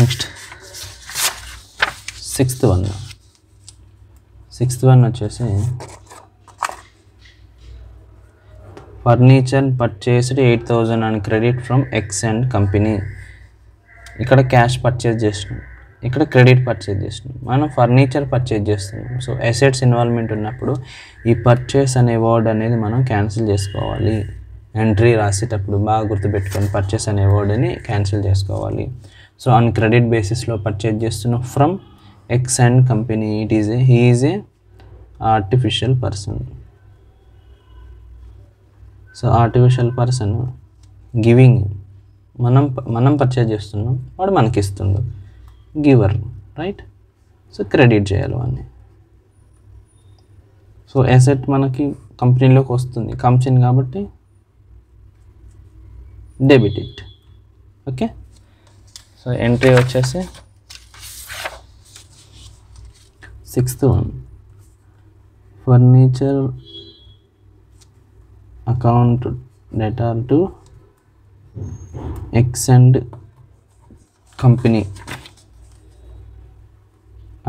Next sixth one వచ్చేసి furniture purchased 8,000 and credit from X and company. ఇక్కడ cash purchase చేసినాం, ఇక్కడ credit purchase చేసినాం. మనం ఫర్నిచర్ పర్చేజ్ చేస్తున్నాం. సో అసెట్స్ ఇన్వాల్వ్మెంట్ ఉన్నప్పుడు ఈ పర్చేస్ అనే వర్డ్ అనేది మనం క్యాన్సిల్ చేసుకోవాలి. ఎంట్రీ రాసేటప్పుడు బాగా గుర్తుపెట్టుకొని పర్చేస్ అనే వర్డ్ని క్యాన్సిల్ చేసుకోవాలి. సో ఆన్ క్రెడిట్ బేసిస్లో పర్చేజ్ చేస్తున్నాం from X and company. He is a artificial person. So artificial person giving, మనం పర్చేజ్ చేస్తున్నాం, వాడు మనకి ఇస్తుండు, గివర్, రైట్. సో క్రెడిట్ చేయాలి వాడిని. సో అసెట్ మనకి కంపెనీలోకి వస్తుంది, కమ్స్ ఇన్, కాబట్టి debit it. Okay. So entry వచ్చేసి sixth one, furniture account debtor to X and company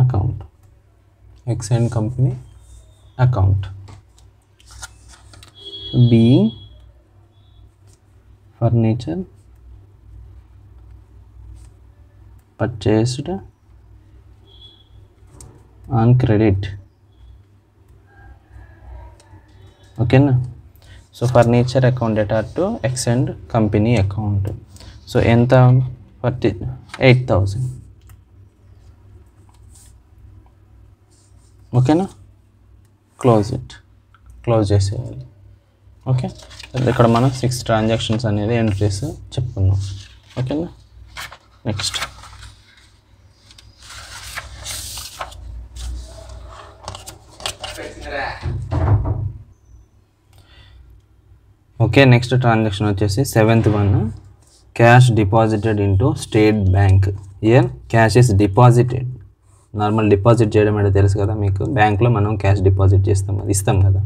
account. X and company account. Being furniture purchased on credit. ఓకేనా. So furniture account debtor to X and company account. So ఎంత? 8,000. ఓకేనా. Close చేసేయాలి. Okay. ఇక్కడ మనం 6 transactions అనేది entries చెప్పుకున్నాం. ఓకేనా. Next okay, next transaction వచ్చేసి 7th one, cash deposited into state bank. Year cash is deposited. Normal deposit చేయడం అంటే తెలుసు కదా మీకు, బ్యాంక్లో మనం క్యాష్ డిపాజిట్ చేస్తాము, అది ఇస్తాం కదా,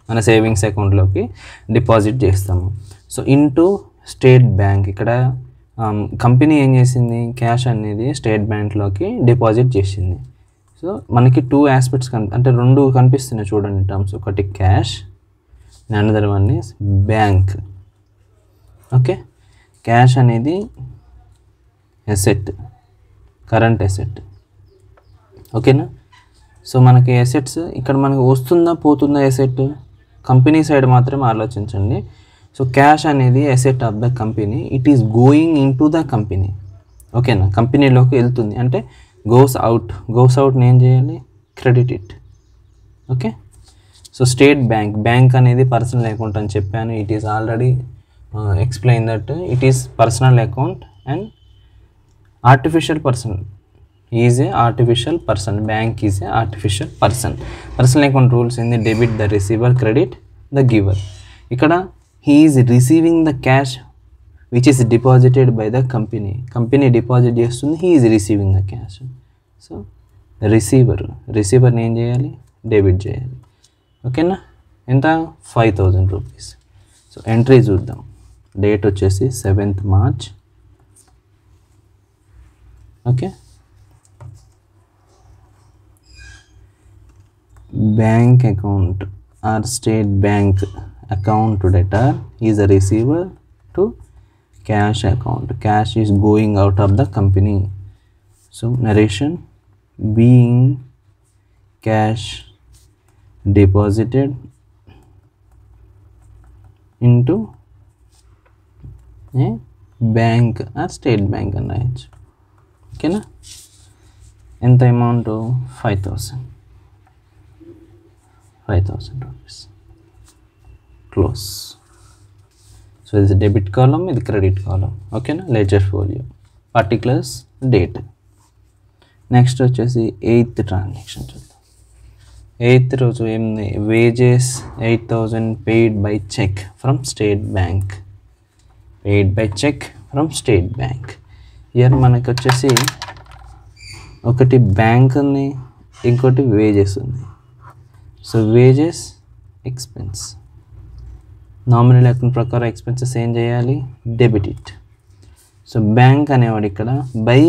మన సేవింగ్స్ అకౌంట్లోకి డిపాజిట్ చేస్తాము. సో ఇంటూ స్టేట్ బ్యాంక్, ఇక్కడ కంపెనీ ఏం చేసింది, క్యాష్ అనేది స్టేట్ బ్యాంక్లోకి డిపాజిట్ చేసింది. సో మనకి 2 ఆస్పెక్ట్స్ అంటే 2 కనిపిస్తున్నాయి చూడండి టర్మ్స్. ఒకటి cash, another one is bank. Okay. Cash అనేది అసెట్, కరెంట్ అసెట్. ఓకేనా. సో మనకి అసెట్స్ ఇక్కడ మనకి వస్తుందా పోతుందా అసెట్, కంపెనీ సైడ్ మాత్రమే ఆలోచించండి. సో క్యాష్ అనేది asset of the company, it is going in to the company. ఓకేనా. కంపెనీలోకి వెళ్తుంది అంటే గోస్ అవుట్ ఏం చేయాలి, credit it. Okay. So state bank అనేది పర్సనల్ అకౌంట్ అని చెప్పాను. It is already explain that it is personal account and artificial person is a artificial person. Bank is a artificial person. Personal account rules ఏంది, debit the receiver, credit the giver. ఇక్కడ he is receiving the cash which is deposited by the company deposit చేస్తుంది, he is receiving the cash. So రిసీవర్ని ఏం చేయాలి, డెబిట్ చేయాలి. ఓకేనా. ఎంత? 5,000 రూపీస్. సో ఎంట్రీ చూద్దాం. డేట్ వచ్చేసి 7th March. Okay. Bank account or State Bank account debtor is a receiver to cash account. Cash is going out of the company. So narration, being cash deposited into a bank or state bank అని రాయొచ్చు. ఓకేనా. ఎంత amount? 5,000 rupees. Close. So ఇది debit కాలం, ఇది credit కాలం. ఓకేనా. Ledger folio, particulars, date. Next వచ్చేసి 8th transaction చూద్దాం. 8th రోజు ఏముంది, wages 8,000 paid by cheque from state bank. Year మనకి వచ్చేసి ఒకటి బ్యాంక్ ఉంది, ఇంకోటి వేజెస్ ఉంది. So wages expense, nominal account ప్రకారం ఎక్స్పెన్సెస్ ఏం చేయాలి, డెబిట్ ఇట్. సో బ్యాంక్ అనేవాడు ఇక్కడ by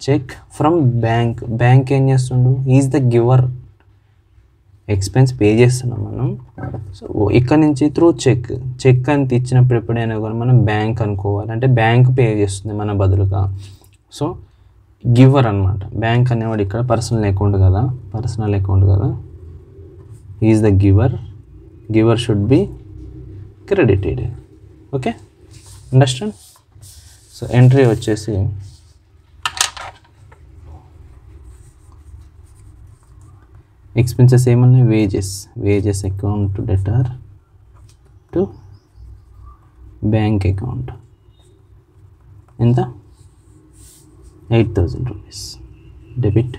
cheque from bank. Bank ఏం చేస్తుండు, is the giver, expense pay చేస్తున్నాం మనం. సో ఇక్కడ నుంచి త్రూ చెక్ అని ఇచ్చినప్పుడు ఎప్పుడైనా కూడా మనం బ్యాంక్ అనుకోవాలి, అంటే బ్యాంక్ పే చేస్తుంది మన బదులుగా. సో గివర్ అనమాట. బ్యాంక్ అనేవాడు ఇక్కడ పర్సనల్ అకౌంట్ కదా, is the giver should be credited. Okay, understand. So entry వచ్చేసి ఎక్స్పెన్సెస్ ఏమన్నా wages account to debtor to bank account ఎంత 8,000 rupees debit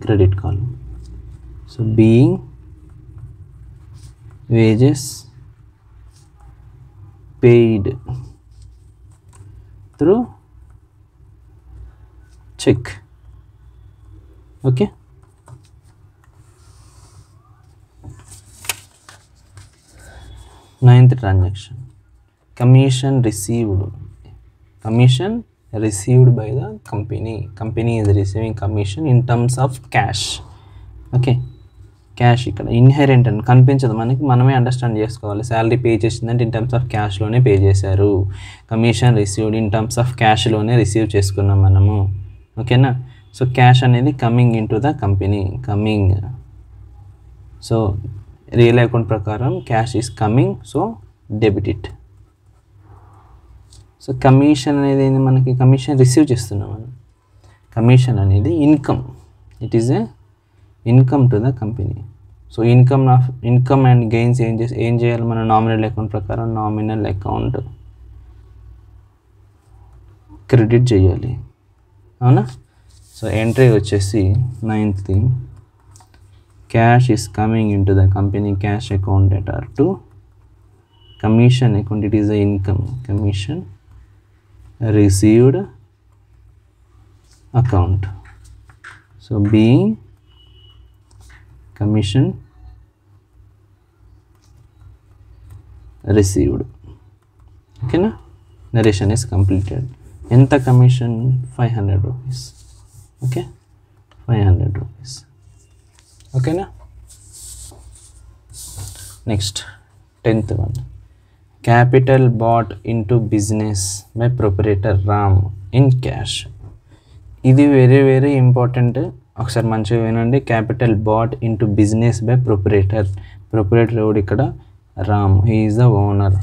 credit column. So being wages paid through cheque. Okay, ninth transaction commission received by the company is receiving commission in terms of cash. Okay, cash ఇక్కడ inherent అని కనిపించదు మనకి, మనమే understand చేసుకోవాలి. Salary pay చేసిందంటే in terms of క్యాష్లోనే పే చేశారు. Commission received in terms of క్యాష్లోనే రిసీవ్ చేసుకున్నాం మనము. ఓకేనా. సో క్యాష్ అనేది coming in to the company, so real account ప్రకారం cash is coming, so debit it. So commission అనేది ఏంది, మనకి కమిషన్ రిసీవ్ చేస్తున్నాం మనం. కమిషన్ అనేది income, it is a income to the company. So income and gains ఏం చేయాలి మన నామినల్ అకౌంట్ ప్రకారం, నామినల్ అకౌంట్ క్రెడిట్ చేయాలి, అవునా. సో ఎంట్రీ వచ్చేసి 9th cash is coming in to the company cash account debtor to commission account, it is the income, commission received account. So being commission received. ఓకేనా, narration is completed. ఎంత commission, 500 rupees. Okay, 500 rupees. ఓకేనా. Next 10th one capital bought into business by proprietor Ram in cash. ఇది very important, ఒకసారి మంచిగా వినండి. Capital bought into business by proprietor ఎవడు ఇక్కడ, Ram, he is the owner.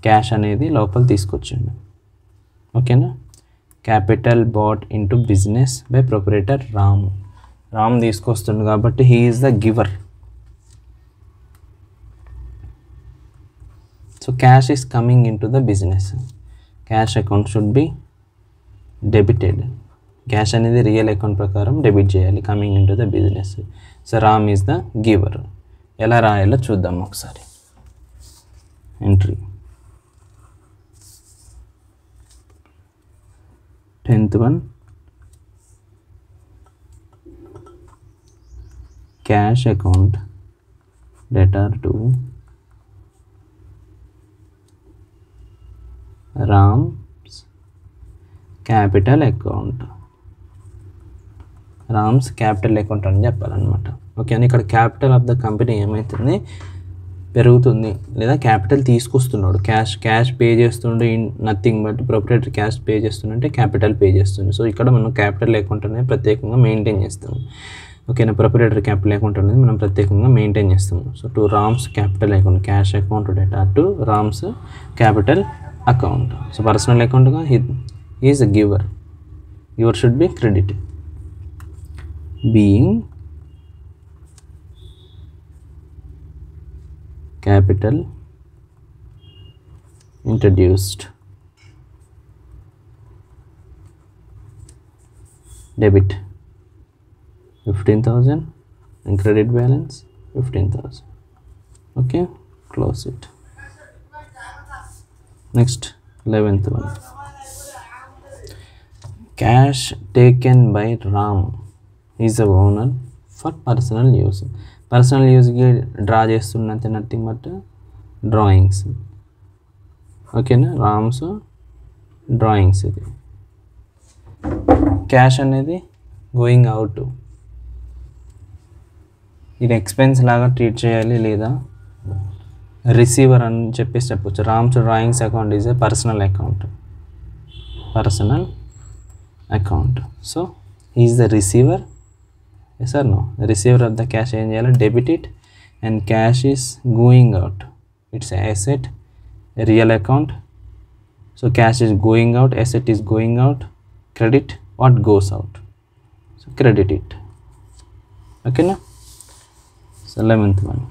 Cash అనేది లోపల తీసుకొచ్చిండు. ఓకేనా. Capital bought into business by proprietor Ram తీసుకొస్తుండు కాబట్టి he is the giver. So cash is coming in to the business, cash account should be debited. Cash అనేది real account ప్రకారం debit చేయాలి, coming in to the business. So Ram is the giver. ఎలా రాయాలో చూద్దాం ఒకసారి. Entry 10th one cash account debtor to Ram's capital account. Ram's capital account అని చెప్పాలన్నమాట. Okay, అని ఇక్కడ క్యాపిటల్ ఆఫ్ ద కంపెనీ ఏమవుతుంది, పెరుగుతుంది, లేదా క్యాపిటల్ తీసుకొస్తున్నాడు. క్యాష్ పే చేస్తుండే nothing but proprietary cash pay చేస్తుండే క్యాపిటల్ పే చేస్తుంది. సో ఇక్కడ మనం క్యాపిటల్ అకౌంట్ అనేది ప్రత్యేకంగా మెయింటైన్ చేస్తాము. ఓకేనా, ప్రొపరేటరీ క్యాపిటల్ అకౌంట్ అనేది మనం ప్రత్యేకంగా మెయింటైన్ చేస్తాము. So to Ram's capital account, cash account data to Ram's capital account. So personal అకౌంట్గా is a giver should be credit. being capital introduced, debit 15,000 and credit balance 15,000. Okay, close it. Next 11th one cash taken by Ram is the owner for personal యూజ్కి draw చేస్తున్నంత nothing but drawings. ఓకేనా, Ram's drawings. ఇది cash అనేది going out. ఇది expense లాగా treat చేయాలి లేదా receiver అని చెప్పేసి చెప్పొచ్చు. Ram's drawings account is a personal account. So is the receiver. Yes or no? Receiver of the cash ఏం చేయాలి? Debit it. And cash is going out. It's asset, real account. So cash is going out, asset is going out. Credit, what goes out? So credit it. Okay na? So 11th one,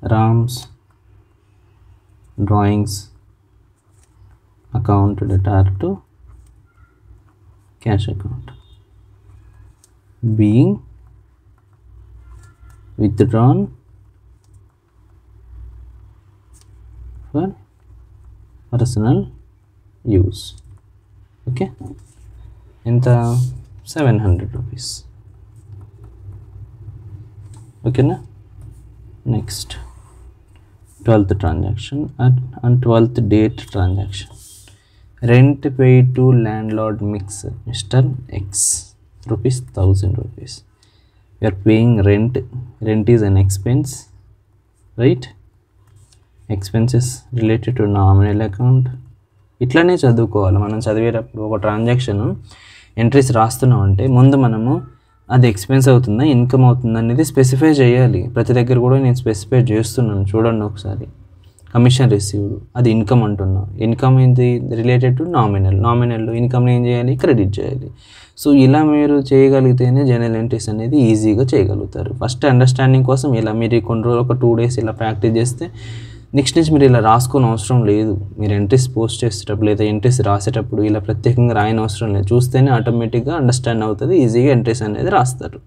Ram's drawings account debtor to cash account being withdrawn for personal use. Okay, ఎంత? 700 rupees. Okay na? Next, 12th transaction and 12th date transaction. Rent paid to landlord mix Mr. X, rupees 1000 rupees. You are paying rent. Rent is an expense, right? Expenses related to nominal account. ఇట్లానే చదువుకోవాలి మనం. చదివేటప్పుడు ఒక transaction entries రాస్తున్నాం అంటే ముందు మనము అది ఎక్స్పెన్స్ అవుతుందా ఇన్కమ్ అవుతుందా అనేది స్పెసిఫై చేయాలి. ప్రతి దగ్గర కూడా నేను స్పెసిఫై చేస్తున్నాను, చూడండి ఒకసారి. కమిషన్ రిసీవ్డ్, అది ఇన్కమ్ అంటున్నా. ఇన్కమ్ ఏంటి? రిలేటెడ్ టు నామినల్ ఇన్కమ్ని ఏం చేయాలి? క్రెడిట్ చేయాలి. సో ఇలా మీరు చేయగలిగితేనే జర్నల్ ఎంట్రీస్ అనేది ఈజీగా చేయగలుగుతారు. ఫస్ట్ అండర్స్టాండింగ్ కోసం ఇలా మీరు కొన్ని రోజులు ఒక 2 days ఇలా ప్రాక్టీస్ చేస్తే నెక్స్ట్ నుంచి మీరు ఇలా రాసుకోని అవసరం లేదు. మీరు ఎంట్రీస్ పోస్ట్ చేసేటప్పుడు లేదా ఎంట్రీస్ రాసేటప్పుడు ఇలా ప్రత్యేకంగా రాయని అవసరం లేదు. చూస్తేనే ఆటోమేటిక్గా అండర్స్టాండ్ అవుతుంది, ఈజీగా ఎంట్రీస్ అనేది రాస్తారు.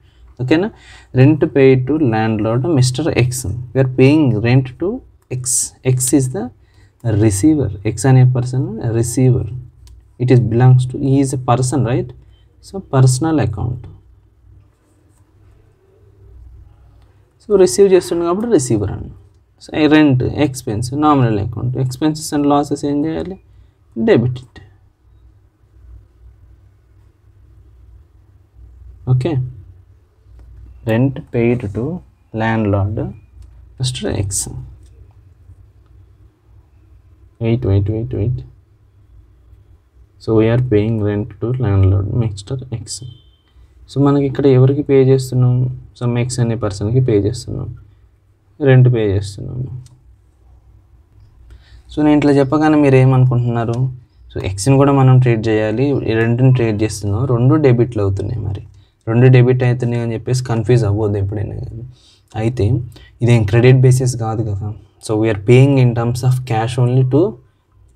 ఓకేనా? Rent paid to landlord mister X. You're paying rent to X. X is the receiver. X అనే person receiver. It is belongs to, he is a person, right? So personal account. So receive చేస్తుంది కాబట్టి receiver అన్న. So rent expense, nominal account. Expenses and losses ఏం చేయాలి? Debit it. Okay, rent paid to landlord mister X. Wait. So we are paying rent to landlord mister X. So మనకి ఇక్కడ ఎవరికి pay చేస్తున్నాం? Some X అనే పర్సన్కి pay చేస్తున్నాం, rent pay చేస్తున్నాము. సో నేను ఇట్లా చెప్పగానే మీరు ఏమనుకుంటున్నారు? సో ఎక్స్ని కూడా మనం ట్రేడ్ చేయాలి, రెంట్ని ట్రేడ్ చేస్తున్నాం, 2 డెబిట్లు అవుతున్నాయి. మరి 2 డెబిట్ అవుతున్నాయి అని చెప్పేసి కన్ఫ్యూజ్ అవ్వద్దు ఎప్పుడైనా కానీ. అయితే ఇదేం క్రెడిట్ బేసిస్ కాదు కదా. So we are paying in terms of cash only to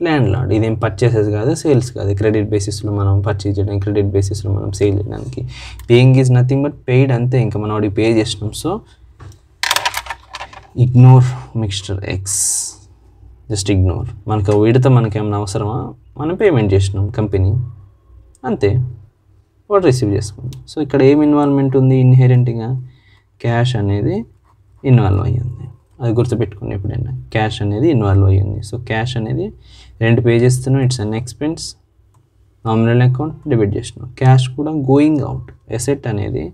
landlord. ఇదేం పర్చేసెస్ కాదు, సేల్స్ కాదు. క్రెడిట్ బేసిస్లో మనం పర్చేజ్ చేయడానికి, క్రెడిట్ బేసిస్లో మనం సేల్ చేయడానికి. Paying is nothing but paid, అంతే. ఇంకా మనం వాడికి పే చేసినాం. So ignore mister X, just ignore. మనకు వీడితో మనకేమైనా అవసరమా? మనం పేమెంట్ చేసినాం కంపెనీ, అంతే. వాడు రిసీవ్ చేసుకుంది. సో ఇక్కడ ఏం ఇన్వాల్వ్మెంట్ ఉంది? ఇన్హెరెంట్గా క్యాష్ అనేది ఇన్వాల్వ్ అయ్యింది. అది గుర్తుపెట్టుకోండి ఎప్పుడైనా. క్యాష్ అనేది ఇన్వాల్వ్ అయ్యింది. సో క్యాష్ అనేది రెంట్ పే చేస్తున్నాం, it's an expense. Nominal account debit చేసినాం. క్యాష్ కూడా గోయింగ్ అవుట్. అసెట్ అనేది,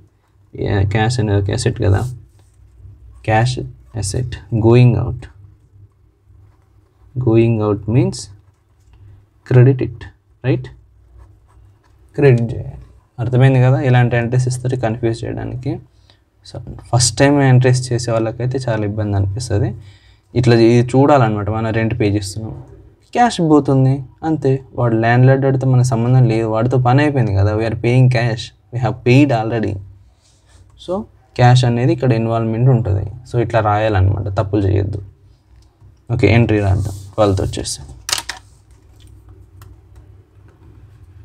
క్యాష్ అనేది ఒక అసెట్ కదా. Cash asset going out means credit it, right? Credit చేయాలి. అర్థమైంది కదా? ఇలాంటి ఎంట్రీస్ ఇస్తారు కన్ఫ్యూజ్ చేయడానికి. సో ఫస్ట్ టైం ఎంట్రీస్ చేసే వాళ్ళకైతే చాలా ఇబ్బంది అనిపిస్తుంది. ఇట్లా ఇది చూడాలన్నమాట. మనం రెంట్ పే చేస్తున్నాం, క్యాష్ పోతుంది, అంతే. వాడు ల్యాండ్ లార్డ్ వాడితో మన సంబంధం లేదు, వాడితో పని అయిపోయింది కదా. We are paying cash, we have paid already. So cash అనేది ఇక్కడ ఇన్వాల్వ్మెంట్ ఉంటుంది. సో ఇట్లా రాయాలన్నమాట, తప్పులు చేయొద్దు. ఓకే, ఎంట్రీ రాద్దాం. 12th వచ్చేసి.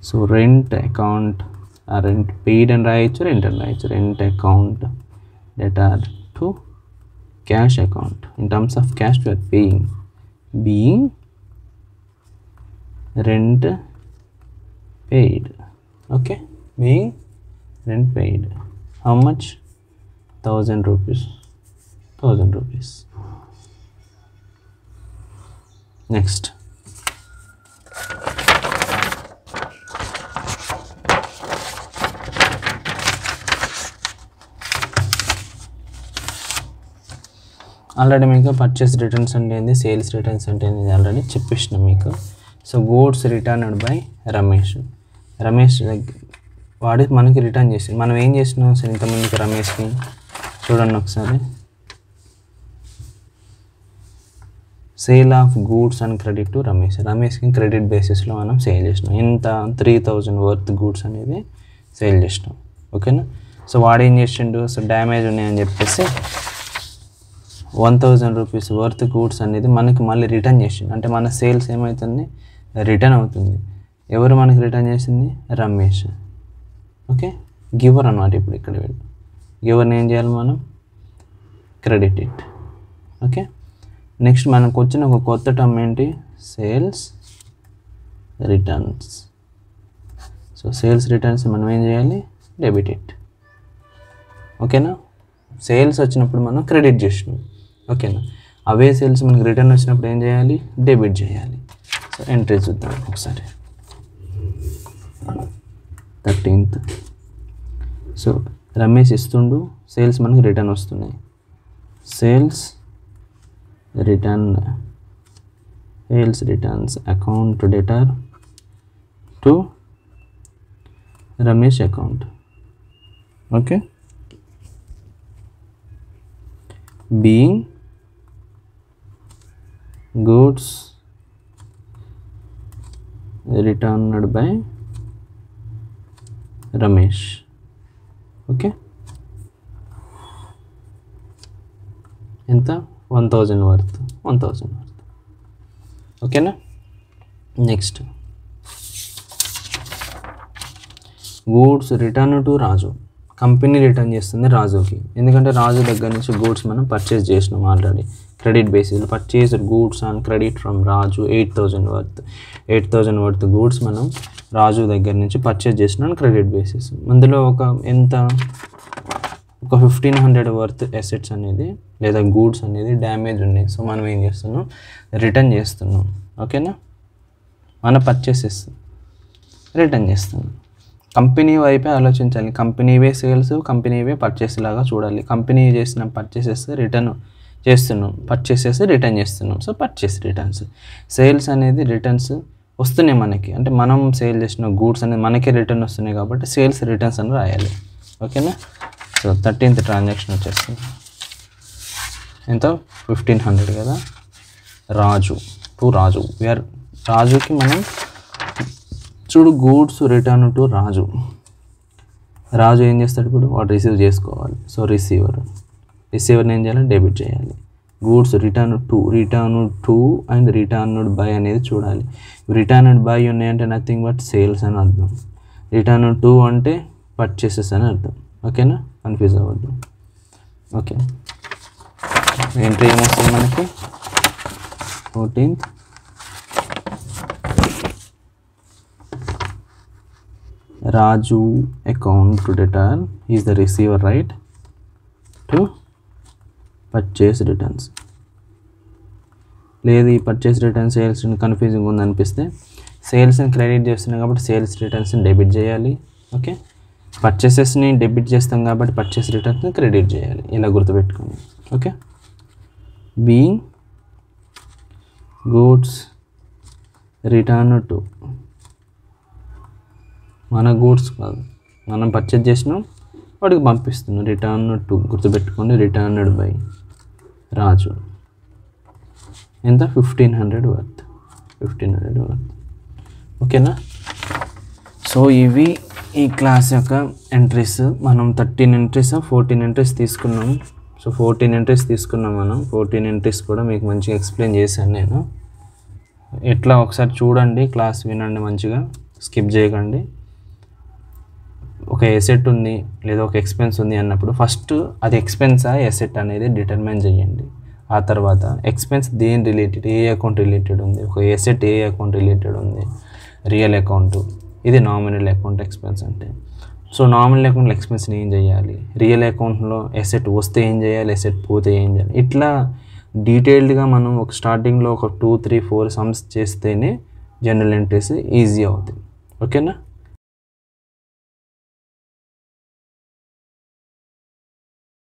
So rent account, rent paid అని రాయొచ్చు, రెంట్ అని రాయొచ్చు. Rent account debtor to cash account. In terms of cash you are paying, being rent paid. Okay, being rent paid. How much? 1000 rupees. 1000 rupees. Next, already మీకు purchase returns అంటే ఏంది, sales returns అంటే ఏంది already చెప్పేసిన మీకు. So goods returned by Ramesh వాడి మనకి return చేసి మనం ఏం చేసినాం సార్ ఇంతమందికి రమేష్కి చూడండి ఒకసారి. Sale of goods and credit to రమేష్కి క్రెడిట్ బేసిస్లో మనం సేల్ చేసినాం. ఇంత 3000 వర్త్ గూడ్స్ అనేది సేల్ చేసినాం. ఓకేనా. సో వాడు ఏం చేసిండు, సో డ్యామేజ్ ఉన్నాయని చెప్పేసి 1000 రూపీస్ వర్త్ గూడ్స్ అనేది మనకి మళ్ళీ రిటర్న్ చేసిండు. అంటే మన సేల్స్ ఏమవుతుంది, రిటర్న్ అవుతుంది. ఎవరు మనకి రిటర్న్ చేసింది, రమేష్. ఓకే, గివర్ అన్నమాట. ఇప్పుడు ఇక్కడ గివర్ని ఏం చేయాలి మనం, క్రెడిట్ ఇట్. ఓకే, నెక్స్ట్ మనకు వచ్చిన ఒక కొత్త టర్మ్ ఏంటి, sales returns. So sales returns మనం ఏం చేయాలి, డెబిట్ ఇట్. ఓకేనా. సేల్స్ వచ్చినప్పుడు మనం క్రెడిట్ చేసినాం. ఓకేనా. అవే సేల్స్ మనకి రిటర్న్ వచ్చినప్పుడు ఏం చేయాలి, డెబిట్ చేయాలి. సో ఎంట్రీ చూద్దాం ఒకసారి. 13th. సో రమేష్ ఇస్తుండు, సేల్స్ మనకి రిటర్న్ వస్తున్నాయి. Sales returns account debtor to Ramesh account. Okay, being goods returned by Ramesh. Okay, ఎంత, 1000 వర్త్. ఓకేనా. Next goods return to Raju. Company return చేస్తుంది రాజుకి, ఎందుకంటే రాజు దగ్గర నుంచి గూడ్స్ మనం పర్చేస్ చేసినాం ఆల్రెడీ. క్రెడిట్ బేసిస్లో purchase goods on credit from Raju 8000 worth goods మనం రాజు దగ్గర నుంచి పర్చేస్ చేసినాం క్రెడిట్ బేసిస్. అందులో ఒక 1500 వర్త్ అసెట్స్ అనేది లేదా గూడ్స్ అనేది డ్యామేజ్ ఉన్నాయి. సో మనం ఏం చేస్తున్నాం, రిటర్న్ చేస్తున్నాం. ఓకేనా, మన పర్చేసెస్ రిటర్న్ చేస్తున్నాం. కంపెనీ వైపే ఆలోచించాలి. కంపెనీవే సేల్స్, కంపెనీవే పర్చేస్ లాగా చూడాలి. కంపెనీ చేసిన పర్చేసెస్ రిటర్న్ చేస్తున్నాం, పర్చేసెస్ రిటర్న్ చేస్తున్నాం. So purchase returns. సేల్స్ అనేది రిటర్న్స్ వస్తున్నాయి మనకి, అంటే మనం సేల్ చేసిన గూడ్స్ అనేది మనకే రిటర్న్ వస్తున్నాయి కాబట్టి సేల్స్ రిటర్న్స్ అని రాయాలి. ఓకేనా. సో 13th ట్రాన్సాక్షన్ వచ్చేస్తుంది ఎంత, 1500 కదా. రాజు రాజుకి మనం చూడు గూడ్స్ రిటర్న్ టు రాజు ఏం చేస్తాడు ఇప్పుడు, వాడు రిసీవ్ చేసుకోవాలి. సో రిసీవర్ని ఏం చేయాలి, డెబిట్ చేయాలి. Goods return to and returned by అనేది చూడాలి. రిటర్న్డ్ బై ఉన్నాయంటే నథింగ్ బట్ సేల్స్ అని అర్థం. రిటర్న్ టు అంటే పర్చేసెస్ అని అర్థం. ఓకేనా, కన్ఫ్యూజ్ అవ్వద్దు. ఓకే, ఎంట్రీ ఏమొస్తుంది మనకి, 14th. Raju account to return is the receiver right to purchase returns. లేదు ఈ పర్చేస్ రిటర్న్ సేల్స్ కన్ఫ్యూజింగ్ ఉంది అనిపిస్తే సేల్స్ని క్రెడిట్ చేస్తున్నాం కాబట్టి సేల్స్ రిటర్న్స్ని డెబిట్ చేయాలి. ఓకే, పర్చేసెస్ని డెబిట్ చేస్తాం కాబట్టి పర్చేస్ రిటర్న్స్ని క్రెడిట్ చేయాలి. ఇలా గుర్తుపెట్టుకోండి. Okay, being goods return to, మన గూడ్స్ కాదు, మనం పర్చేజ్ చేసినాం వాడికి పంపిస్తున్నాం. రిటర్న్ టు గుర్తుపెట్టుకోండి, రిటర్న్డ్ బై రాజు. ఎంత, 1500 వర్త్. ఓకేనా. సో ఇవి ఈ క్లాస్ యొక్క ఎంట్రీస్. మనం 14 ఎంట్రీస్ తీసుకున్నాం. సో 14 ఎంట్రీస్ తీసుకున్నాం మనం. 14 ఎంట్రీస్ కూడా మీకు మంచిగా ఎక్స్ప్లెయిన్ చేశాను నేను. ఎట్లా ఒకసారి చూడండి, క్లాస్ వినండి మంచిగా, స్కిప్ చేయకండి. ఒక ఎసెట్ ఉంది లేదా ఒక ఎక్స్పెన్స్ ఉంది అన్నప్పుడు ఫస్ట్ అది ఎక్స్పెన్సా ఎసెట్ అనేది డిటర్మైన్ చేయండి. ఆ తర్వాత ఎక్స్పెన్స్ దేని రిలేటెడ్, ఏ అకౌంట్ రిలేటెడ్ ఉంది, ఒక ఎసెట్ ఏ అకౌంట్ రిలేటెడ్ ఉంది, రియల్ అకౌంట్, ఇది నామినల్ అకౌంట్ ఎక్స్పెన్స్ అంటే. సో నామినల్ అకౌంట్లో ఎక్స్పెన్స్ని ఏం చేయాలి, రియల్ అకౌంట్లో ఎసెట్ వస్తే ఏం చేయాలి, ఎసెట్ పోతే ఏం చేయాలి, ఇట్లా డీటెయిల్డ్గా మనం ఒక స్టార్టింగ్లో ఒక 2, 3, 4 సమ్స్ చేస్తేనే జనరల్ ఎంట్రీస్ ఈజీ అవుతాయి. ఓకేనా.